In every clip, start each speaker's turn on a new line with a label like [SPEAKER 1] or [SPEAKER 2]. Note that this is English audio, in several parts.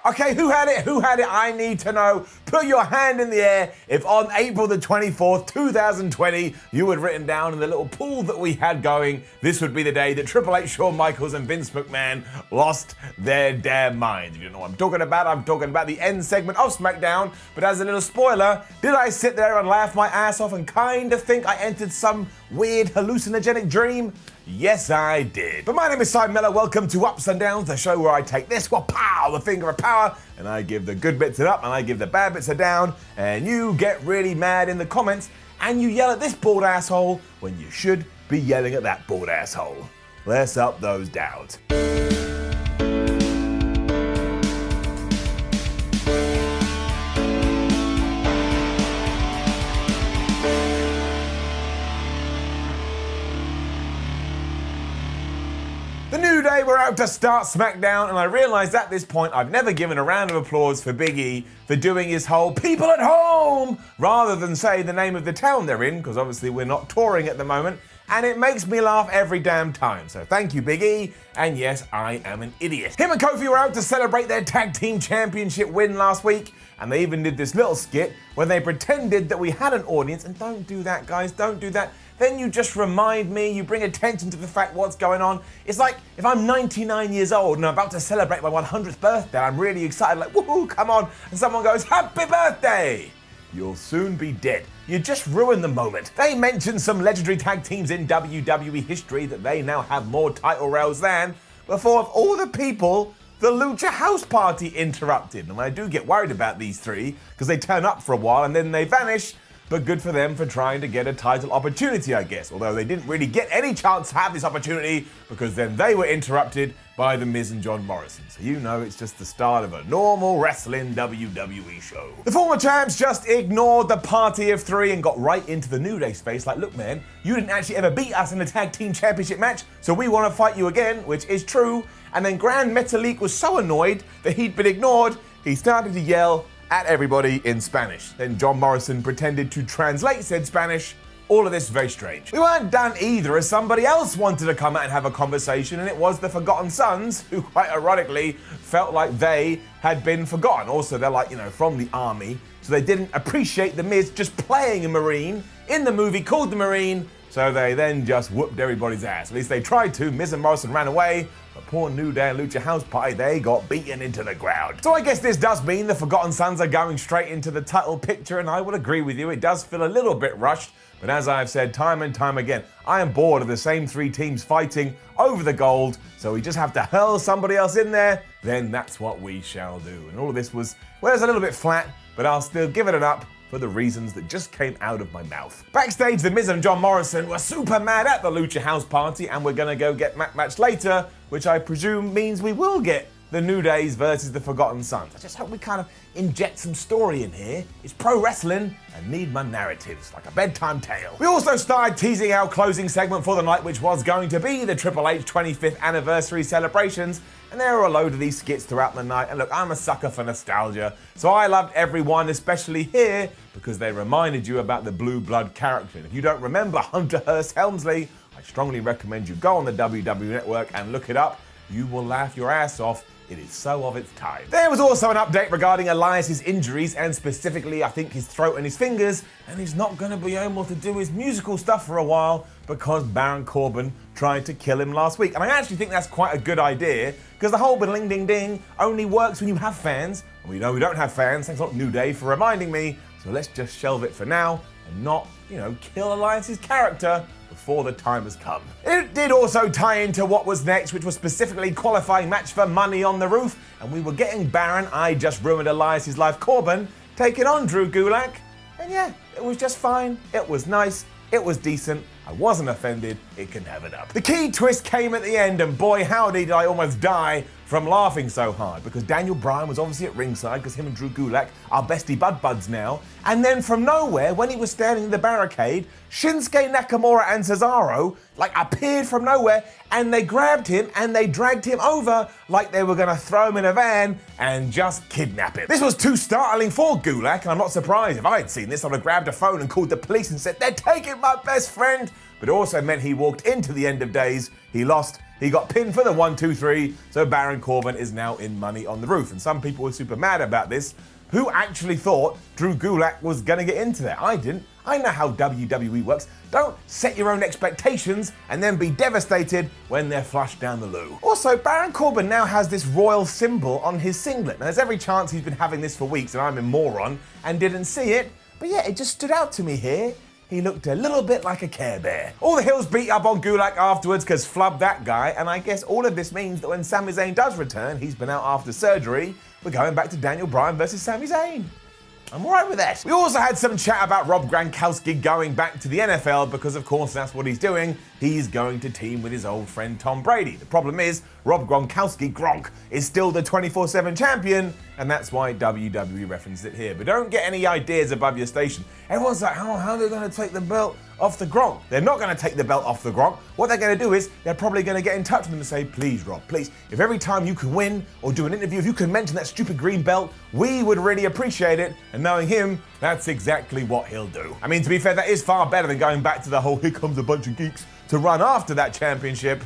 [SPEAKER 1] Okay, who had it? Who had it? I need to know. Put your hand in the air if on April the 24th, 2020, you had written down in the little pool that we had going, this would be the day that Triple H, Shawn Michaels and Vince McMahon lost their damn minds. If you don't know what I'm talking about the end segment of SmackDown. But as a little spoiler, did I sit there and laugh my ass off and kind of think I entered some weird hallucinogenic dream? Yes, I did. But my name is Simon Miller. Welcome to Ups and Downs, the show where I take this, the finger of power, and I give the good bits of up and I give the bad bits of down, and you get really mad in the comments and you yell at this bald asshole when you should be yelling at that bald asshole. Let's up those downs. The New Day were out to start SmackDown, and I realised at this point I've never given a round of applause for Big E for doing his whole people at home rather than say the name of the town they're in, because obviously we're not touring at the moment, and it makes me laugh every damn time. So thank you, Big E, and yes, I am an idiot. Him and Kofi were out to celebrate their tag team championship win last week, and they even did this little skit where they pretended that we had an audience, and don't do that, guys, don't do that. Then you just remind me, you bring attention to the fact what's going on. It's like if I'm 99 years old and I'm about to celebrate my 100th birthday, I'm really excited, like, woohoo, come on, and someone goes, happy birthday! You'll soon be dead. You just ruined the moment. They mentioned some legendary tag teams in WWE history that they now have more title rails than, before of all the people, the Lucha House Party interrupted. And I do get worried about these three, because they turn up for a while and then they vanish. But good for them for trying to get a title opportunity, I guess. Although they didn't really get any chance to have this opportunity because then they were interrupted by the Miz and John Morrison. So you know it's just the start of a normal wrestling WWE show. The former champs just ignored the party of three and got right into the New Day space like, look man, you didn't actually ever beat us in a tag team championship match, so we want to fight you again, which is true. And then Grand Metalik was so annoyed that he'd been ignored, he started to yell at everybody in Spanish. Then John Morrison pretended to translate said Spanish. All of this is very strange. We weren't done either, as somebody else wanted to come out and have a conversation, and it was the Forgotten Sons, who quite ironically felt like they had been forgotten. Also, they're like, from the army, so they didn't appreciate the Miz just playing a Marine in the movie called The Marine, so they then just whooped everybody's ass. At least they tried to. Miz and Morrison ran away, but poor New Day and Lucha House Party, they got beaten into the ground. So I guess this does mean the Forgotten Sons are going straight into the title picture, and I would agree with you, it does feel a little bit rushed, but as I've said time and time again, I am bored of the same three teams fighting over the gold, so we just have to hurl somebody else in there, then that's what we shall do. And all of this was, well, it's a little bit flat, but I'll still give it an up for the reasons that just came out of my mouth. Backstage, the Miz and John Morrison were super mad at the Lucha House Party, and we're gonna go get match later, which I presume means we will get the New Days versus the Forgotten Sons. I just hope we kind of inject some story in here. It's pro wrestling and need my narratives, like a bedtime tale. We also started teasing our closing segment for the night, which was going to be the Triple H 25th anniversary celebrations, and there were a load of these skits throughout the night, and look, I'm a sucker for nostalgia, so I loved every one, especially here, because they reminded you about the Blue Blood character. And if you don't remember Hunter Hearst Helmsley, I strongly recommend you go on the WWE Network and look it up. You will laugh your ass off. It is so of its time. There was also an update regarding Elias's injuries, and specifically, I think, his throat and his fingers, and he's not going to be able to do his musical stuff for a while because Baron Corbin tried to kill him last week. And I actually think that's quite a good idea, because the whole bling ding ding only works when you have fans, and we know we don't have fans. Thanks a lot, New Day, for reminding me. So let's just shelve it for now and not, kill Elias's character before the time has come. It did also tie into what was next, which was specifically qualifying match for Money on the Roof, and we were getting Baron, I just ruined Elias's life, Corbin, taking on Drew Gulak, and yeah, it was just fine, it was nice, it was decent, I wasn't offended, it can have it up. The key twist came at the end, and boy howdy did I almost die from laughing so hard, because Daniel Bryan was obviously at ringside, because him and Drew Gulak are bestie buds now, and then from nowhere, when he was standing in the barricade, Shinsuke Nakamura and Cesaro appeared from nowhere, and they grabbed him and they dragged him over like they were gonna throw him in a van and just kidnap him. This was too startling for Gulak, and I'm not surprised. If I had seen this, I'd have grabbed a phone and called the police and said, they're taking my best friend. But it also meant he walked into the end of days, he lost, He got pinned for the 1, 2, 3, so Baron Corbin is now in Money on the Roof. And some people were super mad about this. Who actually thought Drew Gulak was going to get into that? I didn't. I know how WWE works. Don't set your own expectations and then be devastated when they're flushed down the loo. Also, Baron Corbin now has this royal symbol on his singlet. Now, there's every chance he's been having this for weeks and I'm a moron and didn't see it. But yeah, it just stood out to me here. He looked a little bit like a Care Bear. All the heels beat up on Gulak afterwards because flub that guy, and I guess all of this means that when Sami Zayn does return, he's been out after surgery, we're going back to Daniel Bryan versus Sami Zayn. I'm alright with that. We also had some chat about Rob Gronkowski going back to the NFL because, of course, that's what he's doing. He's going to team with his old friend Tom Brady. The problem is, Rob Gronkowski, Gronk, is still the 24/7 champion, and that's why WWE referenced it here. But don't get any ideas above your station. Everyone's like, how are they going to take the belt off the Gronk? They're not going to take the belt off the Gronk. What they're going to do is, they're probably going to get in touch with him and say, please, Rob, please, if every time you can win or do an interview, if you can mention that stupid green belt, we would really appreciate it. And knowing him, that's exactly what he'll do. I mean, to be fair, that is far better than going back to the whole, here comes a bunch of geeks to run after that championship.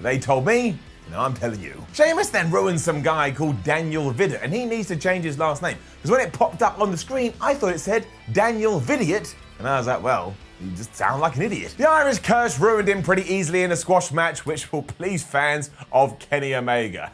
[SPEAKER 1] They told me, now I'm telling you. Sheamus then ruined some guy called Daniel Vidot, and he needs to change his last name. Because when it popped up on the screen, I thought it said Daniel Vidiot, and I was like, well, you just sound like an idiot. The Irish Curse ruined him pretty easily in a squash match, which will please fans of Kenny Omega.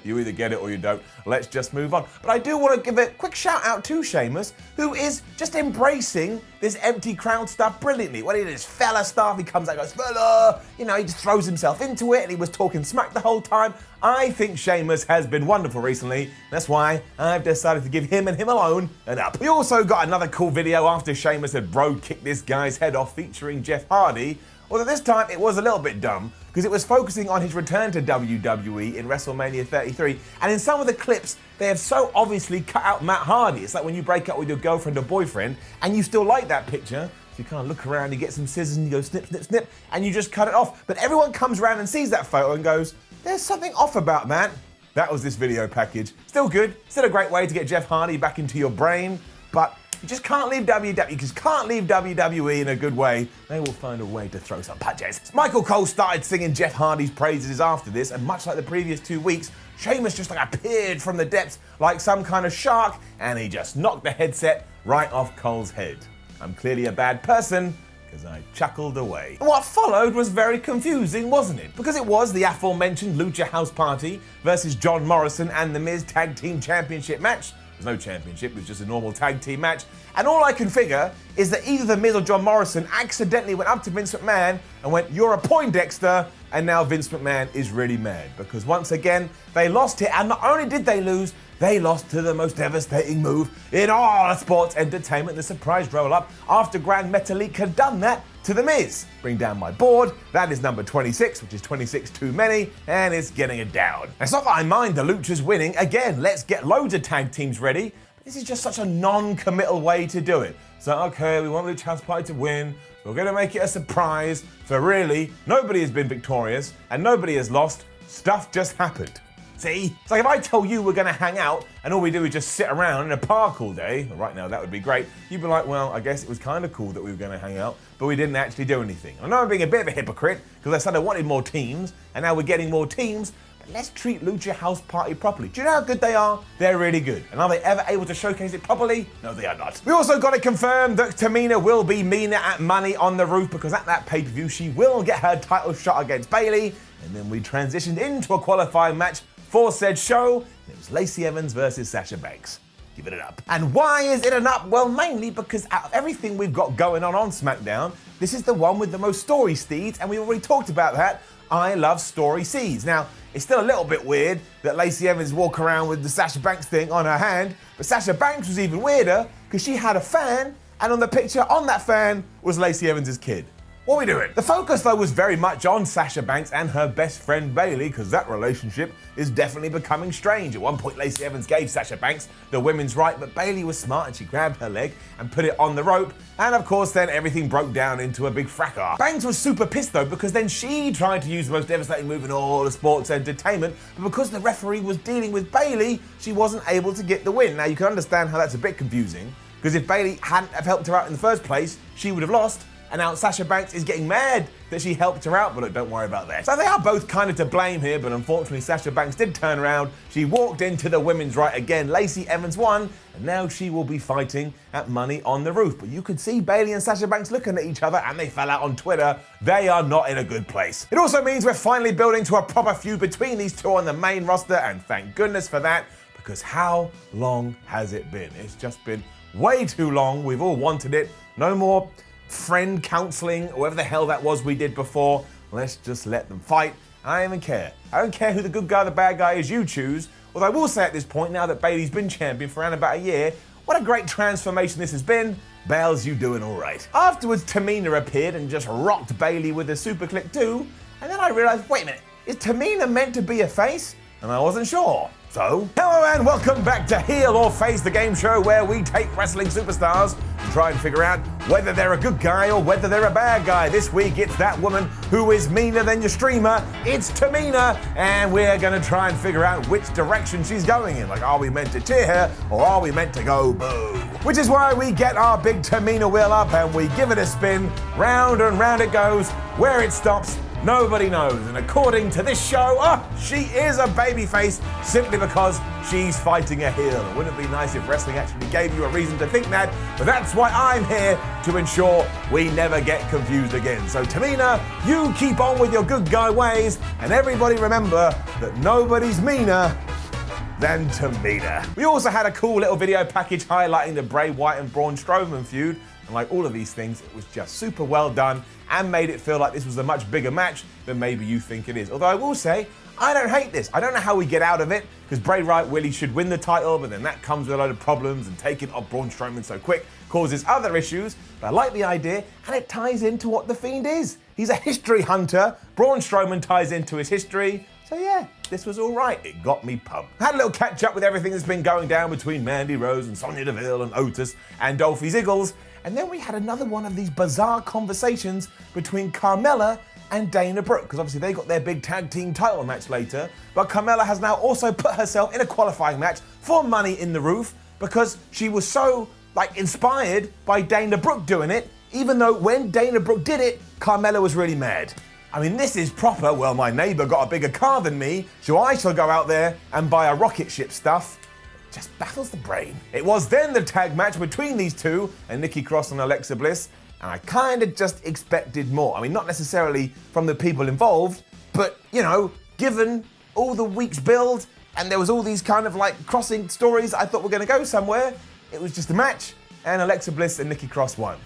[SPEAKER 1] You either get it or you don't. Let's just move on. But I do want to give a quick shout out to Sheamus, who is just embracing this empty crowd stuff brilliantly. When he did his fella stuff, he comes out and goes, fella, you know, he just throws himself into it, and he was talking smack the whole time. I think Sheamus has been wonderful recently. That's why I've decided to give him and him alone an up. We also got another cool video after Sheamus had bro kicked this guy's head off featuring Jeff Hardy. Although this time it was a little bit dumb because it was focusing on his return to WWE in WrestleMania 33, and in some of the clips they have so obviously cut out Matt Hardy. It's like when you break up with your girlfriend or boyfriend and you still like that picture, so you kind of look around, you get some scissors and you go snip, snip, snip, and you just cut it off. But everyone comes around and sees that photo and goes, there's something off about that. That was this video package. Still good, still a great way to get Jeff Hardy back into your brain, but you just can't leave WWE, because you can't leave WWE in a good way. They will find a way to throw some punches. Michael Cole started singing Jeff Hardy's praises after this, and much like the previous 2 weeks, Sheamus just like appeared from the depths like some kind of shark, and he just knocked the headset right off Cole's head. I'm clearly a bad person, because I chuckled away. And what followed was very confusing, wasn't it? Because it was the aforementioned Lucha House Party versus John Morrison and the Miz Tag Team Championship match. There's no championship, it was just a normal tag team match. And all I can figure is that either the Miz or John Morrison accidentally went up to Vince McMahon and went, you're a Poindexter, and now Vince McMahon is really mad. Because once again, they lost it, and not only did they lose, they lost to the most devastating move in all sports entertainment, the surprise roll-up, after Grand Metalik had done that to The Miz. Bring down my board, that is number 26, which is 26 too many, and it's getting it down. It's not that I mind the Luchas winning, again, let's get loads of tag teams ready, but this is just such a non-committal way to do it. So, okay, we want Lucha House Party to win, we're gonna make it a surprise, so really, nobody has been victorious, and nobody has lost, stuff just happened. See? It's like if I tell you we're going to hang out and all we do is just sit around in a park all day, right now that would be great, you'd be like, well, I guess it was kind of cool that we were going to hang out, but we didn't actually do anything. I know I'm being a bit of a hypocrite because I said I wanted more teams, and now we're getting more teams, but let's treat Lucha House Party properly. Do you know how good they are? They're really good. And are they ever able to showcase it properly? No, they are not. We also got it confirmed that Tamina will be Mina at Money on the Roof, because at that pay-per-view she will get her title shot against Bayley, and then we transitioned into a qualifying match for said show, and it was Lacey Evans versus Sasha Banks. Give it an up. And why is it an up? Well, mainly because out of everything we've got going on SmackDown, this is the one with the most story seeds, and we've already talked about that. I love story seeds. Now, it's still a little bit weird that Lacey Evans walk around with the Sasha Banks thing on her hand, but Sasha Banks was even weirder because she had a fan, and on the picture on that fan was Lacey Evans' kid. What are we doing? The focus, though, was very much on Sasha Banks and her best friend Bayley, because that relationship is definitely becoming strange. At one point, Lacey Evans gave Sasha Banks the women's right, but Bayley was smart and she grabbed her leg and put it on the rope. And of course, then everything broke down into a big fracas. Banks was super pissed, though, because then she tried to use the most devastating move in all the sports entertainment, but because the referee was dealing with Bayley, she wasn't able to get the win. Now, you can understand how that's a bit confusing, because if Bayley hadn't have helped her out in the first place, she would have lost. and now Sasha Banks is getting mad that she helped her out, but look, don't worry about that. So they are both kind of to blame here, but unfortunately Sasha Banks did turn around. She walked into the women's right again. Lacey Evans won, and now she will be fighting at Money on the Roof. But you could see Bayley and Sasha Banks looking at each other, and they fell out on Twitter. They are not in a good place. It also means we're finally building to a proper feud between these two on the main roster, and thank goodness for that, because how long has it been? It's just been way too long. We've all wanted it. No more friend counseling, or whatever the hell that was we did before. Let's just let them fight. I don't even care. I don't care who the good guy or the bad guy is, you choose. Although I will say at this point, now that Bayley's been champion for around about a year, what a great transformation this has been. Bales, you doing all right. Afterwards, Tamina appeared and just rocked Bayley with a super click too. And then I realized, wait a minute, is Tamina meant to be a face? And I wasn't sure. So, hello and welcome back to Heel or Face, the game show where we take wrestling superstars and try and figure out whether they're a good guy or whether they're a bad guy. This week it's that woman who is meaner than your streamer. It's Tamina, and we're gonna try and figure out which direction she's going in. Like, are we meant to cheer her or are we meant to go boo? Which is why we get our big Tamina wheel up and we give it a spin. Round and round it goes. Where it stops, nobody knows. And according to this show, she is a babyface simply because she's fighting a heel. Wouldn't it be nice if wrestling actually gave you a reason to think that? But that's why I'm here, to ensure we never get confused again. So Tamina, you keep on with your good guy ways, and everybody remember that nobody's meaner than Tamina. We also had a cool little video package highlighting the Bray, Wyatt and Braun Strowman feud. And like all of these things, it was just super well done and made it feel like this was a much bigger match than maybe you think it is. Although I will say, I don't hate this. I don't know how we get out of it, because Bray Wyatt really should win the title, but then that comes with a load of problems, and taking off Braun Strowman so quick causes other issues. But I like the idea, and it ties into what The Fiend is. He's a history hunter. Braun Strowman ties into his history. So yeah, this was all right. It got me pumped. I had a little catch up with everything that's been going down between Mandy Rose and Sonya Deville and Otis and Dolphy Ziggles. And then we had another one of these bizarre conversations between Carmella and Dana Brooke, because obviously they got their big tag team title match later. But Carmella has now also put herself in a qualifying match for Money in the Roof because she was so inspired by Dana Brooke doing it, even though when Dana Brooke did it, Carmella was really mad. I mean, this is proper, well, my neighbor got a bigger car than me, so I shall go out there and buy a rocket ship stuff. It just baffles the brain. It was then the tag match between these two and Nicki Cross and Alexa Bliss, and I kind of just expected more. I mean, not necessarily from the people involved, but, you know, given all the week's build and there was all these kind of crossing stories I thought were going to go somewhere, it was just a match, and Alexa Bliss and Nicki Cross won.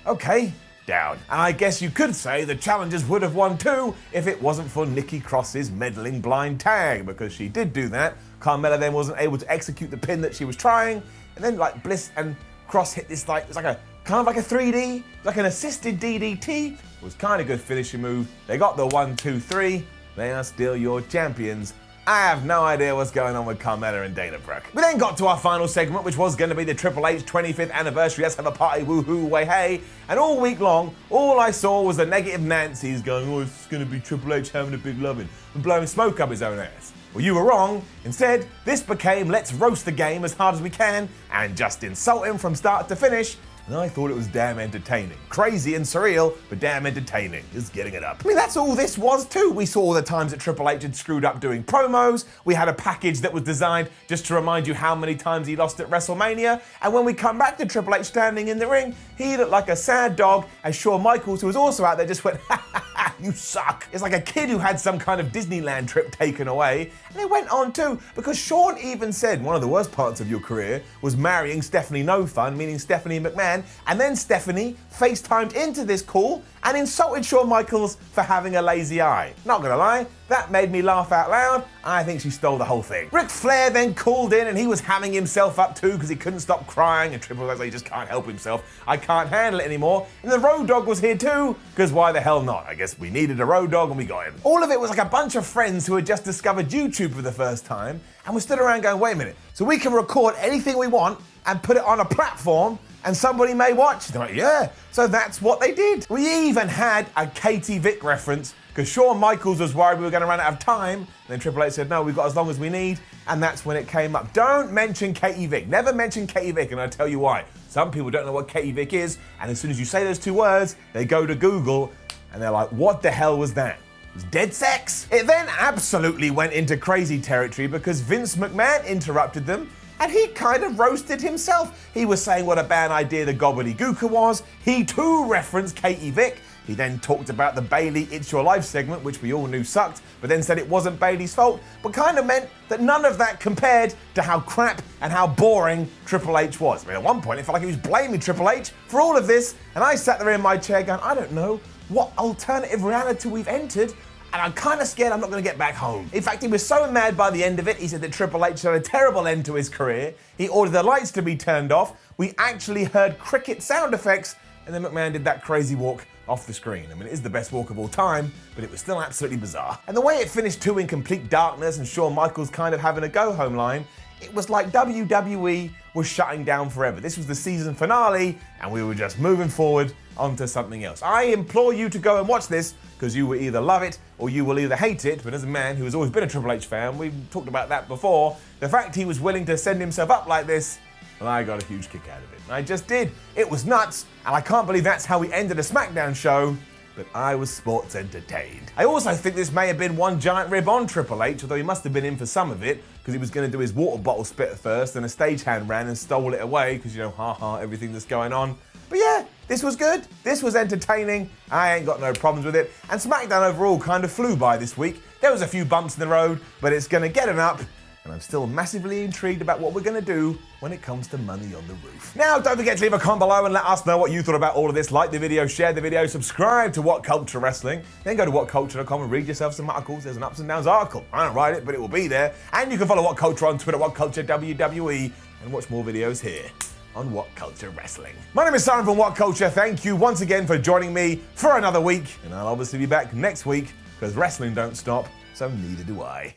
[SPEAKER 1] Okay. Down. And I guess you could say the challengers would have won too if it wasn't for Nicki Cross's meddling blind tag, because she did do that. Carmella then wasn't able to execute the pin that she was trying, and then Bliss and Cross hit this it's like a kind of like a 3D, like an assisted DDT. It was kind of good finishing move. They got the 1, 2, 3. They are still your champions. I have no idea what's going on with Carmella and Dana Brooke. We then got to our final segment, which was going to be the Triple H 25th anniversary. Let's have a party, woohoo, way hey. And all week long, all I saw was the negative Nancy's going, oh, it's going to be Triple H having a big loving, and blowing smoke up his own ass. Well, you were wrong. Instead, this became let's roast the game as hard as we can and just insult him from start to finish. And I thought it was damn entertaining. Crazy and surreal, but damn entertaining. Just getting it up. I mean, that's all this was too. We saw all the times that Triple H had screwed up doing promos. We had a package that was designed just to remind you how many times he lost at WrestleMania. And when we come back to Triple H standing in the ring, he looked like a sad dog, as Shawn Michaels, who was also out there, just went, ha ha ha, you suck. It's like a kid who had some kind of Disneyland trip taken away. And it went on too, because Shawn even said one of the worst parts of your career was marrying Stephanie No Fun, meaning Stephanie McMahon. And then Stephanie FaceTimed into this call and insulted Shawn Michaels for having a lazy eye. Not gonna lie, that made me laugh out loud. I think she stole the whole thing. Ric Flair then called in and he was hamming himself up too because he couldn't stop crying, and Triple H, he just can't help himself. I can't handle it anymore. And the Road Dogg was here too, because why the hell not? I guess we needed a Road Dogg and we got him. All of it was like a bunch of friends who had just discovered YouTube for the first time, and we stood around going, wait a minute, so we can record anything we want and put it on a platform and somebody may watch? They're like, yeah. So that's what they did. We even had a Katie Vick reference, because Shawn Michaels was worried we were going to run out of time. And then Triple H said, no, we've got as long as we need. And that's when it came up. Don't mention Katie Vick. Never mention Katie Vick, and I'll tell you why. Some people don't know what Katie Vick is, and as soon as you say those two words, they go to Google, and they're like, what the hell was that? It was dead sex? It then absolutely went into crazy territory because Vince McMahon interrupted them, and he kind of roasted himself. He was saying what a bad idea the gobbledygooker was. He too referenced Katie Vick. He then talked about the Bayley It's Your Life segment, which we all knew sucked, but then said it wasn't Bayley's fault, but kind of meant that none of that compared to how crap and how boring Triple H was. I mean, at one point, it felt like he was blaming Triple H for all of this, and I sat there in my chair going, I don't know what alternative reality we've entered, and I'm kind of scared I'm not going to get back home. In fact, he was so mad by the end of it, he said that Triple H had a terrible end to his career. He ordered the lights to be turned off. We actually heard cricket sound effects, and then McMahon did that crazy walk off the screen. I mean, it is the best walk of all time, but it was still absolutely bizarre. And the way it finished too in complete darkness and Shawn Michaels kind of having a go-home line, it was like WWE was shutting down forever. This was the season finale, and we were just moving forward onto something else. I implore you to go and watch this, because you will either love it or you will either hate it, but as a man who has always been a Triple H fan, we've talked about that before, the fact he was willing to send himself up like this, well, I got a huge kick out of it. I just did. It was nuts, and I can't believe that's how we ended a SmackDown show, but I was sports entertained. I also think this may have been one giant rib on Triple H, although he must have been in for some of it, because he was going to do his water bottle spit at first, and a stagehand ran and stole it away, because, you know, everything that's going on. But yeah, this was good. This was entertaining. I ain't got no problems with it. And SmackDown overall kind of flew by this week. There was a few bumps in the road, but it's going to get an up. And I'm still massively intrigued about what we're going to do when it comes to Money on the Roof. Now, don't forget to leave a comment below and let us know what you thought about all of this. Like the video, share the video, subscribe to WhatCulture Wrestling. Then go to whatculture.com and read yourself some articles. There's an ups and downs article. I don't write it, but it will be there. And you can follow WhatCulture on Twitter, WhatCulture WWE, and watch more videos here on WhatCulture Wrestling. My name is Simon from WhatCulture. Thank you once again for joining me for another week. And I'll obviously be back next week, because wrestling don't stop, so neither do I.